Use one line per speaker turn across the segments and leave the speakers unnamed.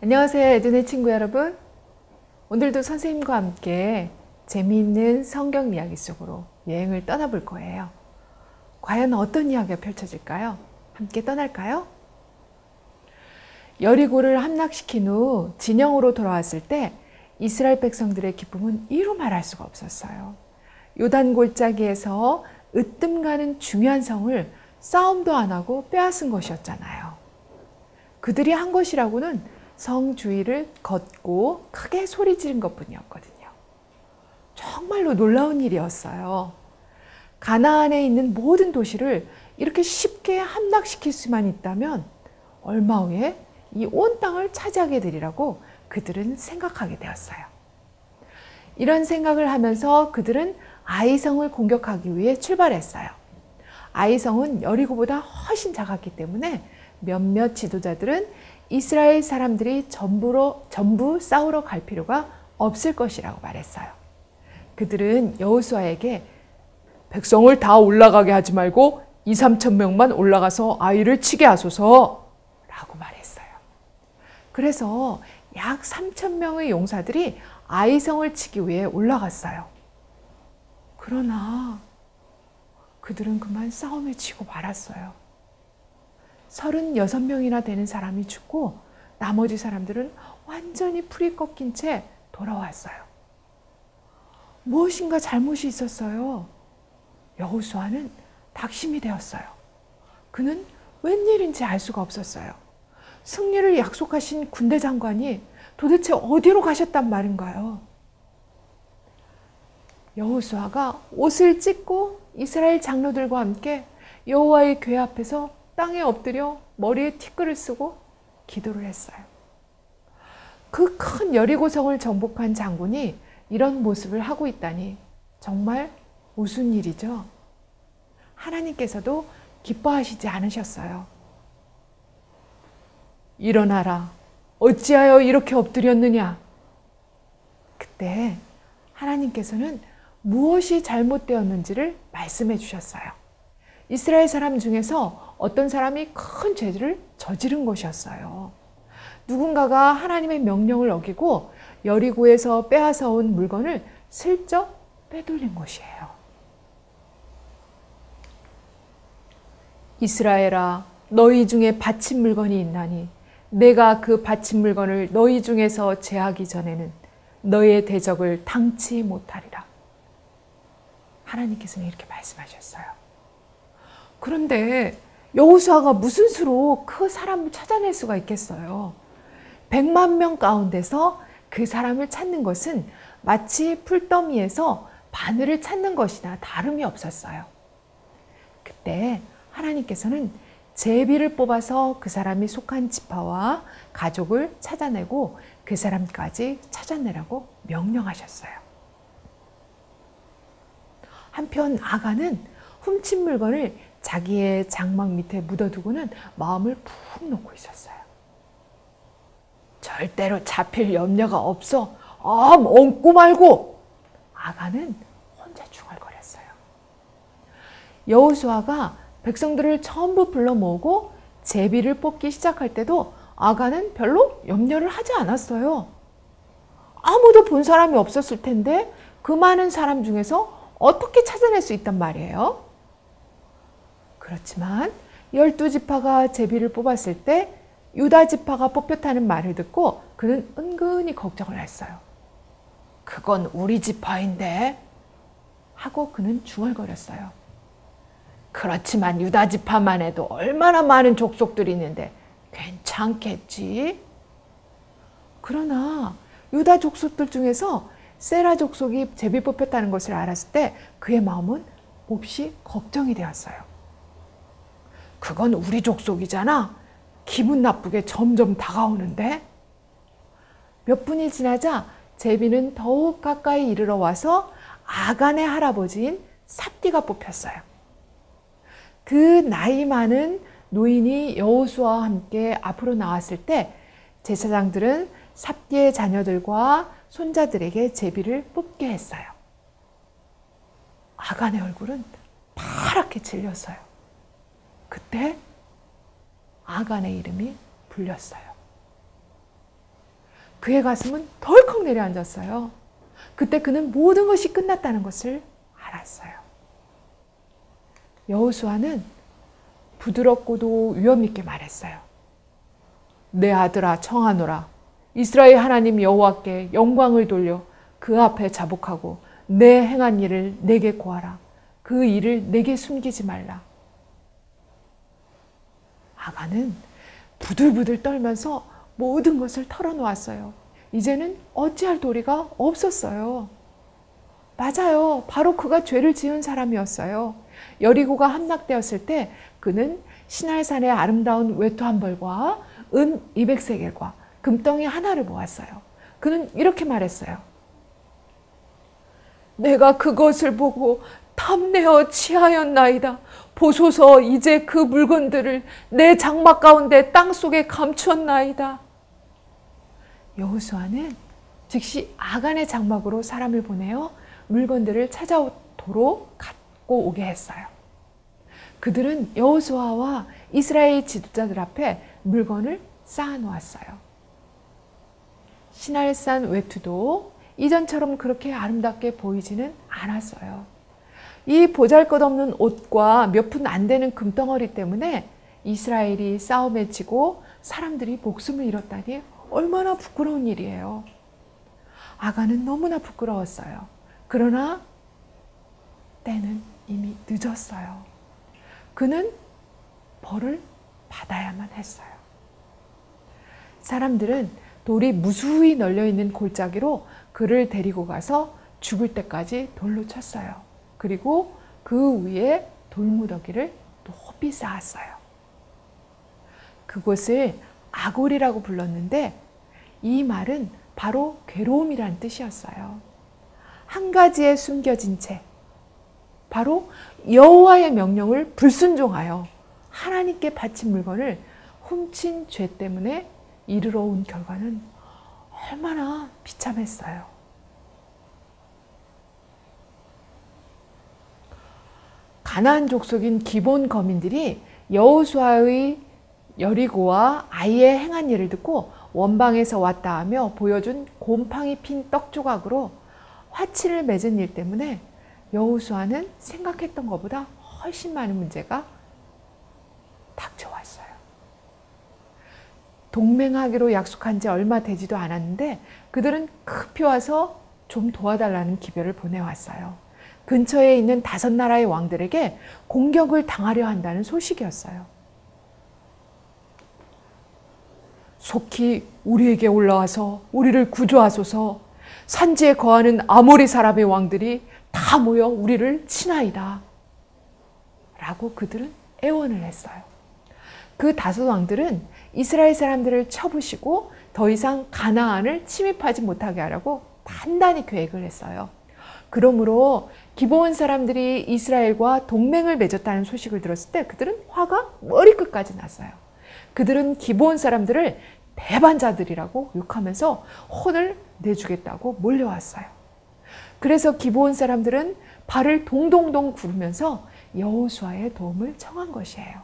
안녕하세요, 에듀네 친구 여러분. 오늘도 선생님과 함께 재미있는 성경 이야기 속으로 여행을 떠나볼 거예요. 과연 어떤 이야기가 펼쳐질까요? 함께 떠날까요? 여리고를 함락시킨 후 진영으로 돌아왔을 때 이스라엘 백성들의 기쁨은 이루 말할 수가 없었어요. 요단 골짜기에서 으뜸 가는 중요한 성을 싸움도 안 하고 빼앗은 것이었잖아요. 그들이 한 것이라고는 성 주위를 걷고 크게 소리 지른 것뿐이었거든요. 정말로 놀라운 일이었어요. 가나안에 있는 모든 도시를 이렇게 쉽게 함락시킬 수만 있다면 얼마 후에 이 온 땅을 차지하게 되리라고 그들은 생각하게 되었어요. 이런 생각을 하면서 그들은 아이성을 공격하기 위해 출발했어요. 아이성은 여리고보다 훨씬 작았기 때문에 몇몇 지도자들은 이스라엘 사람들이 전부 싸우러 갈 필요가 없을 것이라고 말했어요. 그들은 여호수아에게 백성을 다 올라가게 하지 말고 2~3천 명만 올라가서 아이를 치게 하소서 라고 말했어요. 그래서 약 3,000명의 용사들이 아이성을 치기 위해 올라갔어요. 그러나 그들은 그만 싸움에 지고 말았어요. 36명이나 되는 사람이 죽고 나머지 사람들은 완전히 풀이 꺾인 채 돌아왔어요. 무엇인가 잘못이 있었어요. 여호수아는 낙심이 되었어요. 그는 웬일인지 알 수가 없었어요. 승리를 약속하신 군대 장관이 도대체 어디로 가셨단 말인가요? 여호수아가 옷을 찢고 이스라엘 장로들과 함께 여호와의 궤 앞에서 땅에 엎드려 머리에 티끌을 쓰고 기도를 했어요. 그 큰 여리고성을 정복한 장군이 이런 모습을 하고 있다니 정말 무슨 일이죠? 하나님께서도 기뻐하시지 않으셨어요. 일어나라. 어찌하여 이렇게 엎드렸느냐? 그때 하나님께서는 무엇이 잘못되었는지를 말씀해 주셨어요. 이스라엘 사람 중에서 어떤 사람이 큰 죄를 저지른 것이었어요. 누군가가 하나님의 명령을 어기고 여리고에서 빼앗아 온 물건을 슬쩍 빼돌린 것이에요. 이스라엘아, 너희 중에 바친 물건이 있나니 내가 그 바친 물건을 너희 중에서 제하기 전에는 너희의 대적을 당치 못하리라. 하나님께서는 이렇게 말씀하셨어요. 그런데 여호수아가 무슨 수로 그 사람을 찾아낼 수가 있겠어요? 100만 명 가운데서 그 사람을 찾는 것은 마치 풀더미에서 바늘을 찾는 것이나 다름이 없었어요. 그때 하나님께서는 제비를 뽑아서 그 사람이 속한 지파와 가족을 찾아내고 그 사람까지 찾아내라고 명령하셨어요. 한편 아간은 훔친 물건을 자기의 장막 밑에 묻어두고는 마음을 푹 놓고 있었어요. 절대로 잡힐 염려가 없어. 엉고 말고. 아간은 혼자 중얼거렸어요. 여호수아가 백성들을 전부 불러 모으고 제비를 뽑기 시작할 때도 아간은 별로 염려를 하지 않았어요. 아무도 본 사람이 없었을 텐데 그 많은 사람 중에서 어떻게 찾아낼 수 있단 말이에요? 그렇지만 12지파가 제비를 뽑았을 때 유다 지파가 뽑혔다는 말을 듣고 그는 은근히 걱정을 했어요. 그건 우리 지파인데 하고 그는 중얼거렸어요. 그렇지만 유다 지파만 해도 얼마나 많은 족속들이 있는데 괜찮겠지? 그러나 유다 족속들 중에서 세라 족속이 제비 뽑혔다는 것을 알았을 때 그의 마음은 몹시 걱정이 되었어요. 그건 우리 족속이잖아. 기분 나쁘게 점점 다가오는데? 몇 분이 지나자 제비는 더욱 가까이 이르러 와서 아간의 할아버지인 삽디가 뽑혔어요. 그 나이 많은 노인이 여호수아와 함께 앞으로 나왔을 때 제사장들은 삽디의 자녀들과 손자들에게 제비를 뽑게 했어요. 아간의 얼굴은 파랗게 질렸어요. 그때 아간의 이름이 불렸어요. 그의 가슴은 덜컥 내려앉았어요. 그때 그는 모든 것이 끝났다는 것을 알았어요. 여호수아는 부드럽고도 위엄 있게 말했어요. 내 아들아 청하노라. 이스라엘 하나님 여호와께 영광을 돌려 그 앞에 자복하고 내 행한 일을 내게 고하라. 그 일을 내게 숨기지 말라. 아간은 부들부들 떨면서 모든 것을 털어놓았어요. 이제는 어찌할 도리가 없었어요. 맞아요. 바로 그가 죄를 지은 사람이었어요. 여리고가 함락되었을 때 그는 시날산의 아름다운 외투 한 벌과 은 200세겔과 금덩이 하나를 모았어요. 그는 이렇게 말했어요. 내가 그것을 보고 탐내어 취하였나이다. 보소서 이제 그 물건들을 내 장막 가운데 땅속에 감추었나이다. 여호수아는 즉시 아간의 장막으로 사람을 보내어 물건들을 찾아오도록 갖고 오게 했어요. 그들은 여호수아와 이스라엘 지도자들 앞에 물건을 쌓아놓았어요. 시날산 외투도 이전처럼 그렇게 아름답게 보이지는 않았어요. 이 보잘것없는 옷과 몇 푼 안 되는 금덩어리 때문에 이스라엘이 싸움에 지고 사람들이 목숨을 잃었다니 얼마나 부끄러운 일이에요. 아간은 너무나 부끄러웠어요. 그러나 때는 이미 늦었어요. 그는 벌을 받아야만 했어요. 사람들은 돌이 무수히 널려있는 골짜기로 그를 데리고 가서 죽을 때까지 돌로 쳤어요. 그리고 그 위에 돌무더기를 높이 쌓았어요. 그곳을 아골이라고 불렀는데 이 말은 바로 괴로움이란 뜻이었어요. 한 가지에 숨겨진 채 바로 여호와의 명령을 불순종하여 하나님께 바친 물건을 훔친 죄 때문에 이르러 온 결과는 얼마나 비참했어요. 가나안 족속인 기본 거민들이 여호수아의 여리고와 아이의 행한 일을 듣고 원방에서 왔다 하며 보여준 곰팡이 핀 떡 조각으로 화치를 맺은 일 때문에 여호수아는 생각했던 것보다 훨씬 많은 문제가 닥쳐왔어요. 동맹하기로 약속한 지 얼마 되지도 않았는데 그들은 급히 와서 좀 도와달라는 기별을 보내왔어요. 근처에 있는 5나라의 왕들에게 공격을 당하려 한다는 소식이었어요. 속히 우리에게 올라와서 우리를 구조하소서. 산지에 거하는 아모리 사람의 왕들이 다 모여 우리를 치나이다. 라고 그들은 애원을 했어요. 그 5 왕들은 이스라엘 사람들을 쳐부시고 더 이상 가나안을 침입하지 못하게 하라고 단단히 계획을 했어요. 그러므로 기브온 사람들이 이스라엘과 동맹을 맺었다는 소식을 들었을 때 그들은 화가 머리끝까지 났어요. 그들은 기브온 사람들을 배반자들이라고 욕하면서 혼을 내주겠다고 몰려왔어요. 그래서 기브온 사람들은 발을 동동동 구르면서 여호수아의 도움을 청한 것이에요.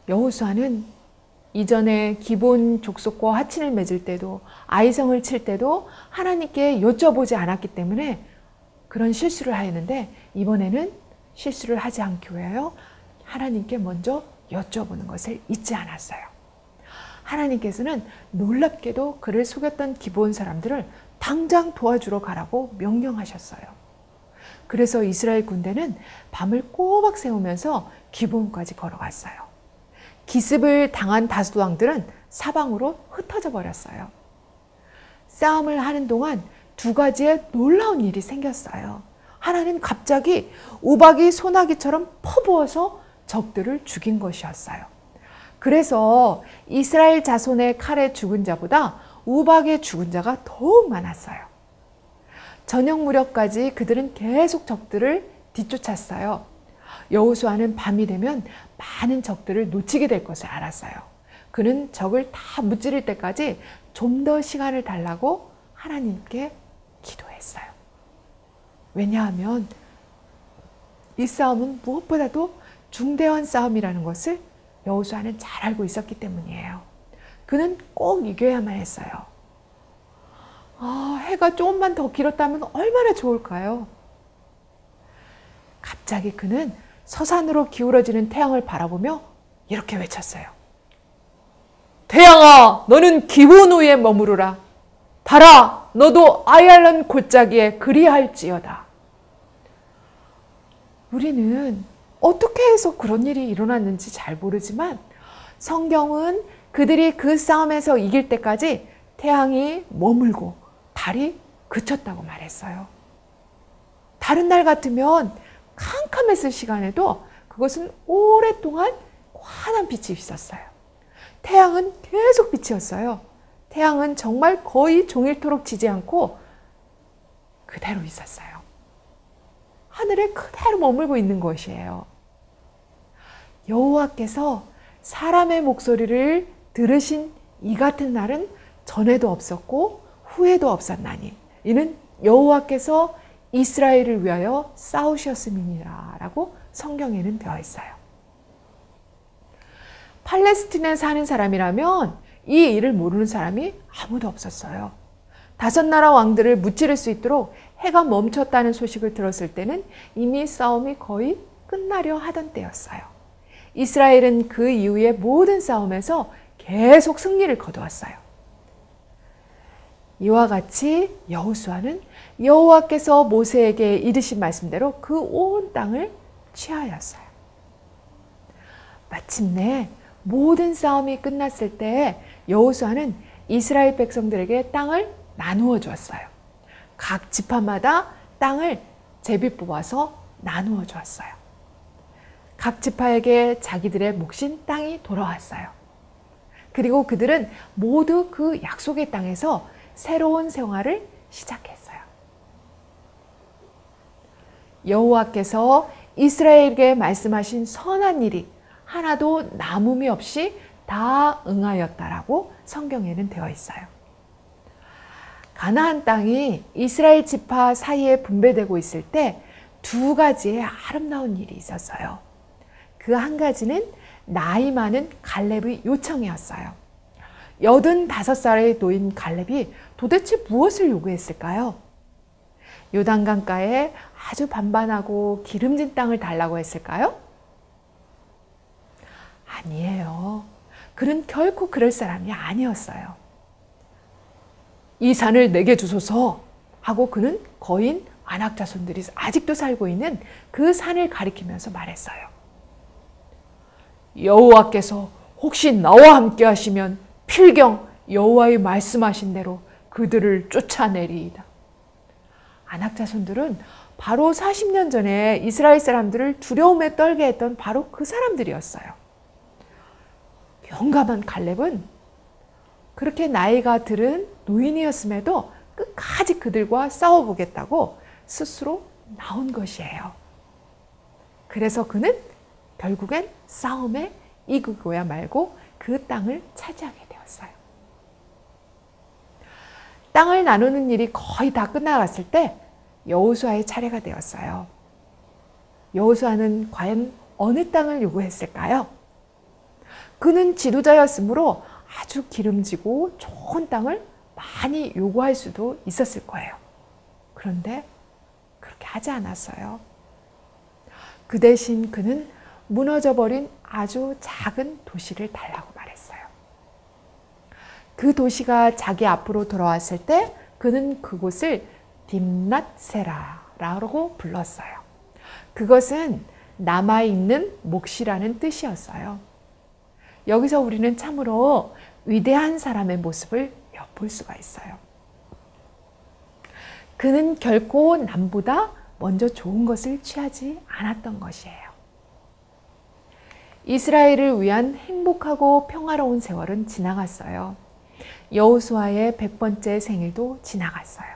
여호수아는 이전에 기본 족속과 화친을 맺을 때도 아이성을 칠 때도 하나님께 여쭤보지 않았기 때문에 그런 실수를 하였는데 이번에는 실수를 하지 않기 위하여 하나님께 먼저 여쭤보는 것을 잊지 않았어요. 하나님께서는 놀랍게도 그를 속였던 기브온 사람들을 당장 도와주러 가라고 명령하셨어요. 그래서 이스라엘 군대는 밤을 꼬박 새우면서 기브온까지 걸어갔어요. 기습을 당한 5 왕들은 사방으로 흩어져 버렸어요. 싸움을 하는 동안 2 가지의 놀라운 일이 생겼어요. 하나님 갑자기 우박이 소나기처럼 퍼부어서 적들을 죽인 것이었어요. 그래서 이스라엘 자손의 칼에 죽은 자보다 우박에 죽은 자가 더욱 많았어요. 저녁 무렵까지 그들은 계속 적들을 뒤쫓았어요. 여호수아는 밤이 되면 많은 적들을 놓치게 될 것을 알았어요. 그는 적을 다 무찌를 때까지 좀 더 시간을 달라고 하나님께 기도했어요. 왜냐하면 이 싸움은 무엇보다도 중대한 싸움이라는 것을 여호수아는 잘 알고 있었기 때문이에요. 그는 꼭 이겨야만 했어요. 해가 조금만 더 길었다면 얼마나 좋을까요? 갑자기 그는 서산으로 기울어지는 태양을 바라보며 이렇게 외쳤어요. 태양아, 너는 기본 위에 머무르라. 달아, 너도 아얄란 골짜기에 그리할지어다. 우리는 어떻게 해서 그런 일이 일어났는지 잘 모르지만 성경은 그들이 그 싸움에서 이길 때까지 태양이 머물고 달이 그쳤다고 말했어요. 다른 날 같으면 캄캄했을 시간에도 그것은 오랫동안 환한 빛이 있었어요. 태양은 계속 빛이었어요. 태양은 정말 거의 종일토록 지지 않고 그대로 있었어요. 하늘에 그대로 머물고 있는 것이에요. 여호와께서 사람의 목소리를 들으신 이 같은 날은 전에도 없었고 후에도 없었나니 이는 여호와께서 이스라엘을 위하여 싸우셨음이니라 라고 성경에는 되어 있어요. 팔레스틴에 사는 사람이라면 이 일을 모르는 사람이 아무도 없었어요. 5나라 왕들을 무찌를 수 있도록 해가 멈췄다는 소식을 들었을 때는 이미 싸움이 거의 끝나려 하던 때였어요. 이스라엘은 그 이후의 모든 싸움에서 계속 승리를 거두었어요. 이와 같이 여호수아는 여호와께서 모세에게 이르신 말씀대로 그 온 땅을 취하였어요. 마침내 모든 싸움이 끝났을 때 여호수아는 이스라엘 백성들에게 땅을 나누어 주었어요. 각 지파마다 땅을 제비 뽑아서 나누어 주었어요. 각 지파에게 자기들의 몫인 땅이 돌아왔어요. 그리고 그들은 모두 그 약속의 땅에서 새로운 생활을 시작했어요. 여호와께서 이스라엘에게 말씀하신 선한 일이 하나도 남음이 없이 다 응하였다라고 성경에는 되어 있어요. 가나안 땅이 이스라엘 지파 사이에 분배되고 있을 때 2가지의 아름다운 일이 있었어요. 그 한 가지는 나이 많은 갈렙의 요청이었어요. 85살의 노인 갈렙이 도대체 무엇을 요구했을까요? 요단강가에 아주 반반하고 기름진 땅을 달라고 했을까요? 아니에요. 그는 결코 그럴 사람이 아니었어요. 이 산을 내게 주소서 하고 그는 거인 아낙 자손들이 아직도 살고 있는 그 산을 가리키면서 말했어요. 여호와께서 혹시 나와 함께 하시면 필경 여호와의 말씀하신 대로 그들을 쫓아내리이다. 아낙 자손들은 바로 40년 전에 이스라엘 사람들을 두려움에 떨게 했던 바로 그 사람들이었어요. 용감한 갈렙은 그렇게 나이가 들은 노인이었음에도 끝까지 그들과 싸워보겠다고 스스로 나온 것이에요. 그래서 그는 결국엔 싸움에 이기고야 말고 그 땅을 차지하게 되었어요. 땅을 나누는 일이 거의 다 끝나갔을 때 여호수아의 차례가 되었어요. 여호수아는 과연 어느 땅을 요구했을까요? 그는 지도자였으므로 아주 기름지고 좋은 땅을 많이 요구할 수도 있었을 거예요. 그런데 그렇게 하지 않았어요. 그 대신 그는 무너져버린 아주 작은 도시를 달라고 말했어요. 그 도시가 자기 앞으로 돌아왔을 때 그는 그곳을 딥낫세라라고 불렀어요. 그것은 남아있는 몫이라는 뜻이었어요. 여기서 우리는 참으로 위대한 사람의 모습을 엿볼 수가 있어요. 그는 결코 남보다 먼저 좋은 것을 취하지 않았던 것이에요. 이스라엘을 위한 행복하고 평화로운 세월은 지나갔어요. 여호수아의 100번째 생일도 지나갔어요.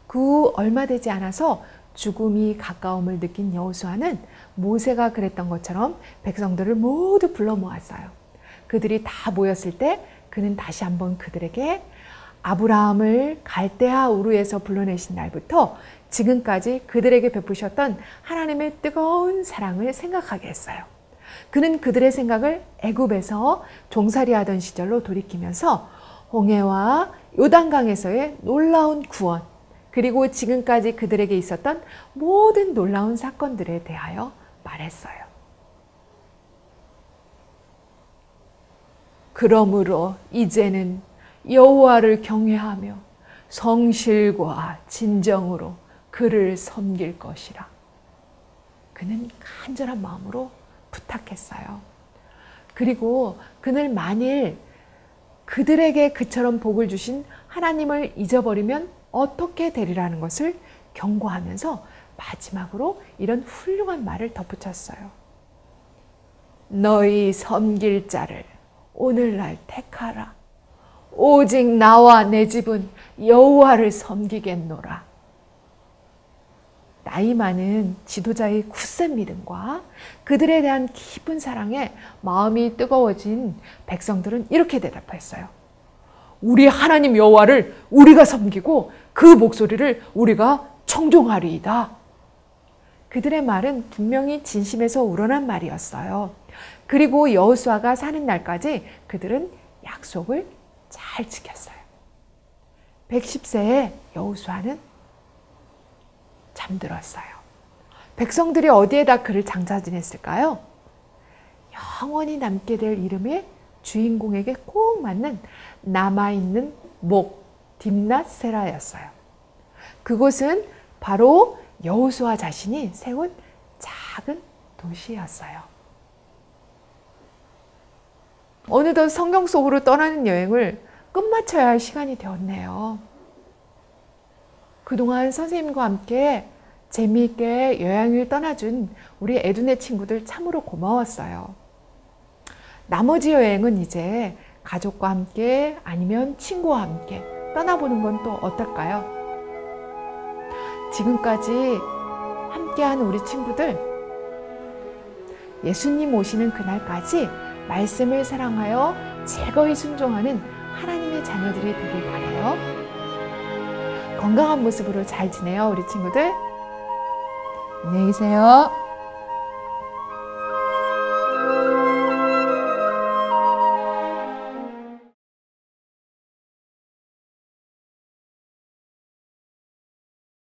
그 얼마 되지 않아서 죽음이 가까움을 느낀 여호수아는 모세가 그랬던 것처럼 백성들을 모두 불러 모았어요. 그들이 다 모였을 때 그는 다시 한번 그들에게 아브라함을 갈대아 우르에서 불러내신 날부터 지금까지 그들에게 베푸셨던 하나님의 뜨거운 사랑을 생각하게 했어요. 그는 그들의 생각을 애굽에서 종살이하던 시절로 돌이키면서 홍해와 요단강에서의 놀라운 구원, 그리고 지금까지 그들에게 있었던 모든 놀라운 사건들에 대하여 말했어요. 그러므로 이제는 여호와를 경외하며 성실과 진정으로 그를 섬길 것이라. 그는 간절한 마음으로 부탁했어요. 그리고 그는 만일 그들에게 그처럼 복을 주신 하나님을 잊어버리면 어떻게 되리라는 것을 경고하면서 마지막으로 이런 훌륭한 말을 덧붙였어요. 너희 섬길 자를 오늘날 택하라. 오직 나와 내 집은 여호와를 섬기겠노라. 나이 많은 지도자의 굳센 믿음과 그들에 대한 깊은 사랑에 마음이 뜨거워진 백성들은 이렇게 대답했어요. 우리 하나님 여호와를 우리가 섬기고 그 목소리를 우리가 청종하리이다. 그들의 말은 분명히 진심에서 우러난 말이었어요. 그리고 여호수아가 사는 날까지 그들은 약속을 잘 지켰어요. 110세의 여호수아는 잠들었어요. 백성들이 어디에다 그를 장사 지냈을까요? 영원히 남게 될 이름의 주인공에게 꼭 맞는 남아있는 목 딥낫세라였어요. 그곳은 바로 여호수아 자신이 세운 작은 도시였어요. 어느덧 성경 속으로 떠나는 여행을 끝마쳐야 할 시간이 되었네요. 그동안 선생님과 함께 재미있게 여행을 떠나준 우리 에두네 친구들 참으로 고마웠어요. 나머지 여행은 이제 가족과 함께 아니면 친구와 함께 떠나보는 건 또 어떨까요? 지금까지 함께한 우리 친구들, 예수님 오시는 그날까지 말씀을 사랑하여 즐거이 순종하는 하나님의 자녀들이 되길 바라요. 건강한 모습으로 잘 지내요, 우리 친구들. 안녕히 계세요.